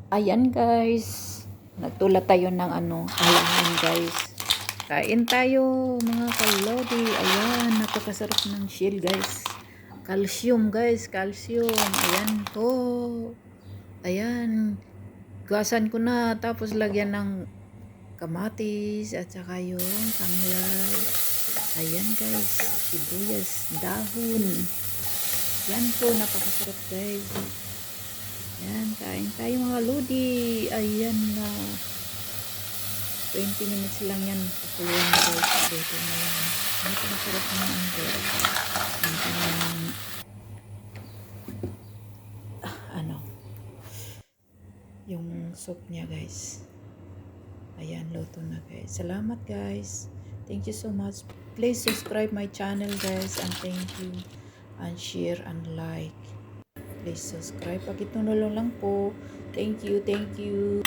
Ayan guys, nagtula tayo ng alangan guys. Kain tayo mga kalodi. Ayan, napakasarap ng shell guys. Calcium guys, calcium. Ayan po. Ayan, gasan ko na tapos lagyan ng kamatis at saka yung tanglad. Ayan guys, sibuyas, dahon. Yan po, napakasarap guys. Yan, kain tayo mga lodi. Ayan na. 20 minutes lang yan. Pakuluan guys. Dito na yan. Napakasarap naman ang guys. Ang kanyang, yung soup niya guys. Ayan, luto na guys. Salamat guys. Thank you so much. Please subscribe my channel guys. And thank you. And share and like. Please subscribe. Pakitulong lang po. Thank you. Thank you.